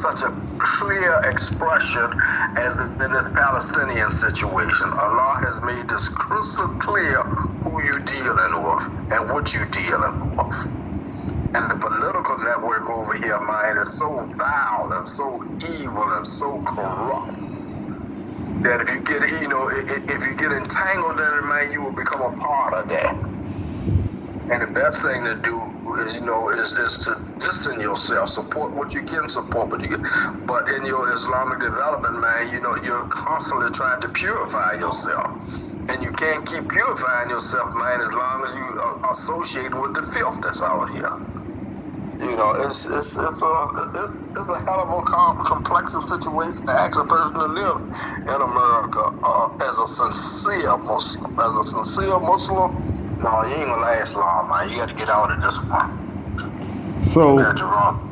such a clear expression as in this Palestinian situation. Allah has made this crystal clear who you're dealing with and what you're dealing with. And the political network over here, man, is so vile and so evil and so corrupt that if you get, if you get entangled in it, man, you will become a part of that. And the best thing to do is, is to distance yourself, support what you can support, but in your Islamic development, man, you're constantly trying to purify yourself. And you can't keep purifying yourself, man, as long as you are associated with the filth that's out here. It's a hell of a complex situation to ask a person to live in America as a sincere Muslim. As a sincere Muslim, no, you ain't gonna last long, man. You got to get out of this one.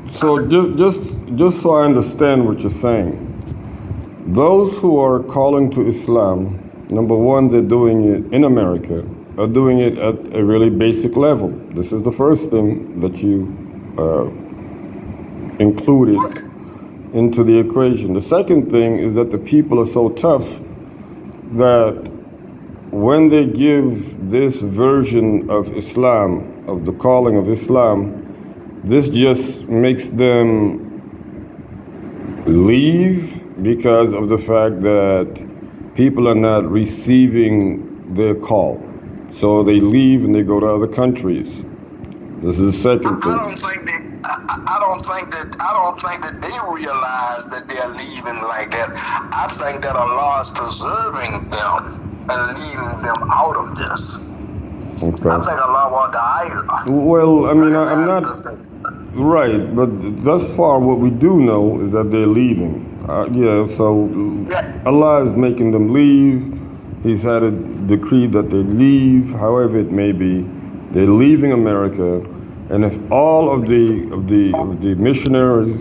So just so I understand what you're saying, those who are calling to Islam, number one, they're doing it in America, are doing it at a really basic level. This is the first thing that you included into the equation. The second thing is that the people are so tough that when they give this version of Islam, of the calling of Islam, this just makes them leave because of the fact that people are not receiving their call. So they leave and they go to other countries. This is the second thing. I don't think that they realize that they're leaving like that. I think that Allah is preserving them and leaving them out of this. Okay. I think Allah will die. Well, I mean, I'm not right, but thus far, what we do know is that they're leaving. Allah is making them leave. He's had a decree that they leave, however it may be. They're leaving America, and if all of the missionaries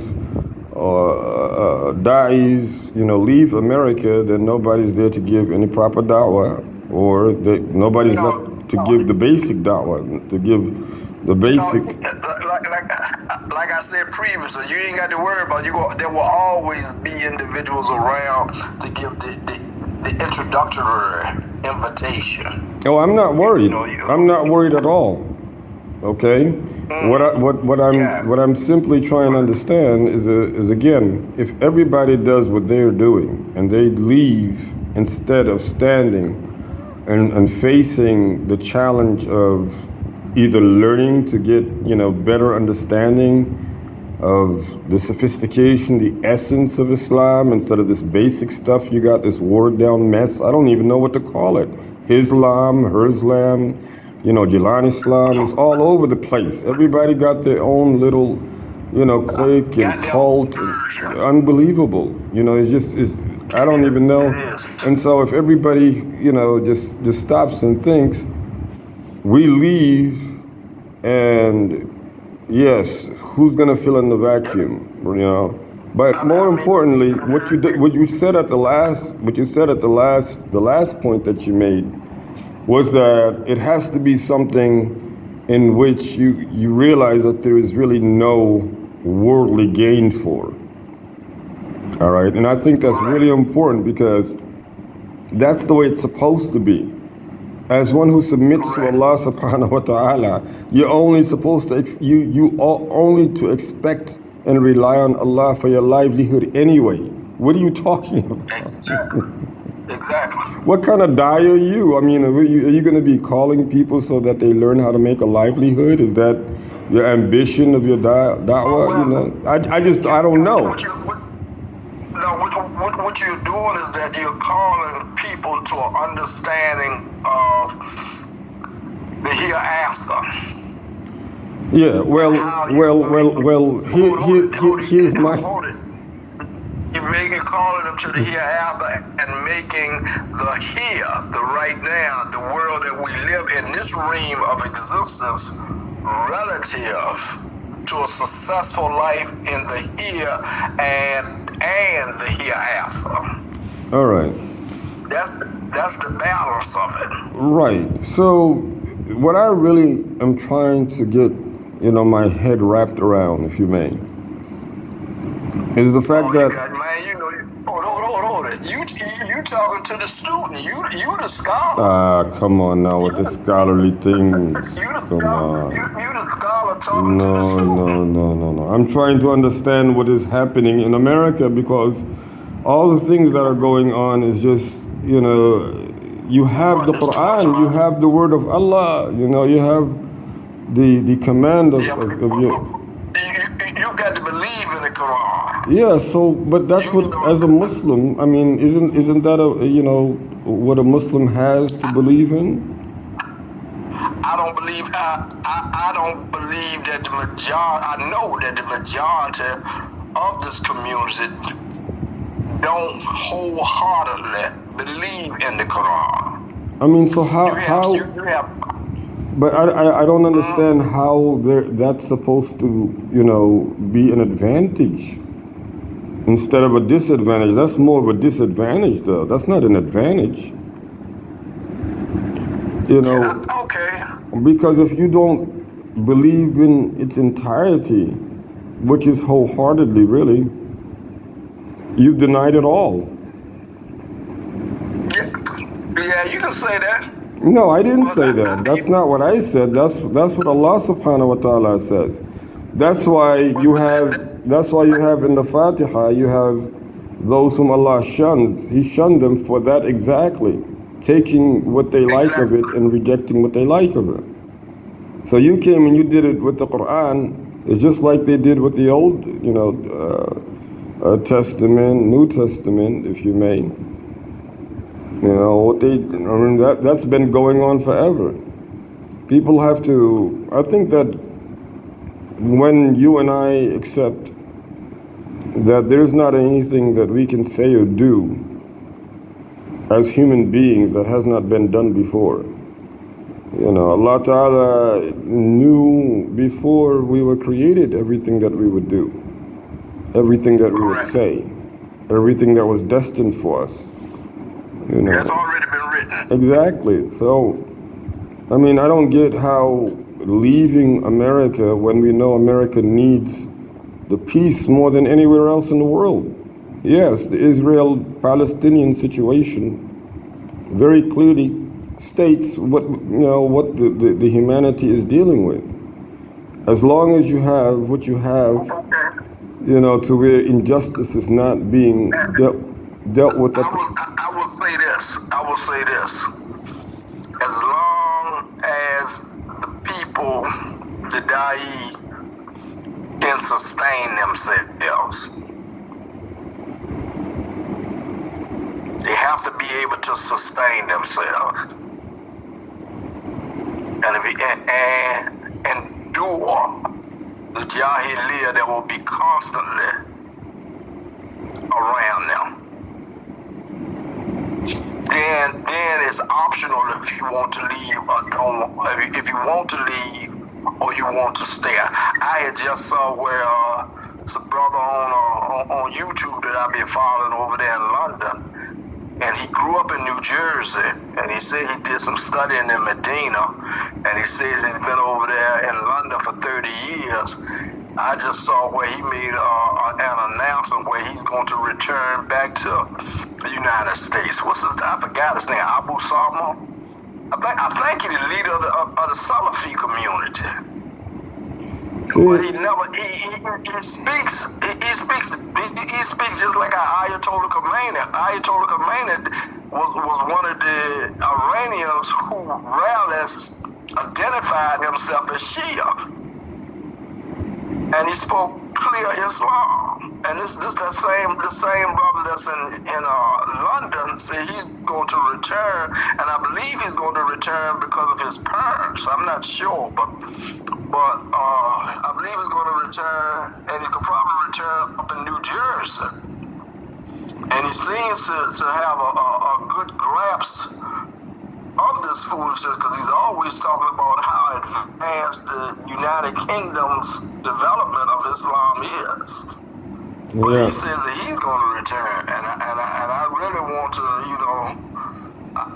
or da'is, leave America, then nobody's there to give any proper da'wah, or nobody's left to give the basic da'wah, to give the basic. Like I said previously, you ain't got to worry about there will always be individuals around to give the introductory invitation. Oh, I'm not worried. I'm not worried at all. Okay. What I'm simply trying to understand is again, if everybody does what they're doing and they leave instead of standing and facing the challenge of either learning to get better understanding of the sophistication, the essence of Islam, instead of this basic stuff, you got this watered down mess. I don't even know what to call it. Islam, Herzlam, Jelani Islam, it's all over the place. Everybody got their own little, clique and cult. Unbelievable. I don't even know. And so if everybody, just stops and thinks, we leave, and yes, who's gonna fill in the vacuum? But more importantly, what you said at the last point that you made was that it has to be something in which you realize that there is really no worldly gain for. All right, and I think that's really important because that's the way it's supposed to be. As one who submits to Allah subhanahu wa ta'ala, you're only supposed to, you are only to expect and rely on Allah for your livelihood anyway. What are you talking about? Exactly. What kind of da'ah are you? I mean, are you going to be calling people so that they learn how to make a livelihood? Is that your ambition of your da'wah? I don't know. What you're doing is that you're calling people to an understanding of the hereafter. Yeah, here's my... You're calling them to the hereafter and making the here, the right now, the world that we live in, this realm of existence, relative to a successful life in the here and the hereafter. All right. That's the balance of it. Right. So what I really am trying to get, my head wrapped around, if you may, is the fact that man, you know, hold it. You talking to the student? You the scholar. come on now with the scholarly things. Come on. You the scholar talking to the student. No. I'm trying to understand what is happening in America, because all the things that are going on is just, you know, you have the Quran, you have the word of Allah, you know, you have the command of your. You got to believe in the Quran. Yeah, so but that's what, as a Muslim, I mean, isn't that a, you know, what a Muslim has to believe in? I don't believe that the majority. I know that the majority of this community don't wholeheartedly believe in the Quran. I mean, so how? But I don't understand how that's supposed to, you know, be an advantage instead of a disadvantage. That's more of a disadvantage, though. That's not an advantage. You know, okay. Because if you don't believe in its entirety, which is wholeheartedly, really, you've denied it all. Yeah, you can say that. No, I didn't say that. That's not what I said. That's what Allah subhanahu wa ta'ala says. That's why you have in the Fatiha, you have those whom Allah shuns. He shunned them for that exactly. Taking what they like of it and rejecting what they like of it. So you came and you did it with the Quran. It's just like they did with the Old, you know, Testament, New Testament, if you may. You know, that's been going on forever. People have to, I think that when you and I accept that there's not anything that we can say or do as human beings that has not been done before. You know, Allah Ta'ala knew before we were created everything that we would do, everything that we would say, everything that was destined for us. You know, it's already been written. Exactly. So, I mean, I don't get how leaving America when we know America needs the peace more than anywhere else in the world. Yes, the Israel-Palestinian situation very clearly states what, you know, what the humanity is dealing with. As long as you have what you have, you know, to where injustice is not being dealt with. I will say this. As long as the people, the Da'i, can sustain themselves, they have to be able to sustain themselves and endure the Jahiliyyah that will be constantly around them. Then it's optional if you want to leave or don't. If you want to leave or you want to stay. I had just saw where some brother on YouTube that I've been following over there in London, and he grew up in New Jersey, and he said he did some studying in Medina, and he says he's been over there in London for 30 years. I just saw where he made an announcement where he's going to return back to the United States. I forgot his name, Abu Salma? I think he's the leader of the Salafi community. But he speaks just like Ayatollah Khomeini. Ayatollah Khomeini was one of the Iranians who rarely identified himself as Shia. And he spoke clear Islam. And this the same brother that's in London said he's going to return, and I believe he's going to return because of his parents. I'm not sure, but I believe he's going to return, and he could probably return up in New Jersey. And he seems to have a good grasp of this foolishness, because he's always talking about how advanced the United Kingdom's development of Islam is. But he says that he's going to return, and I really want to, you know,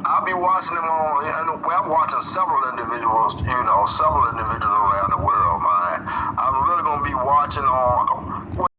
I'll be watching him on. I'm watching several individuals around the world, man. I'm really going to be watching on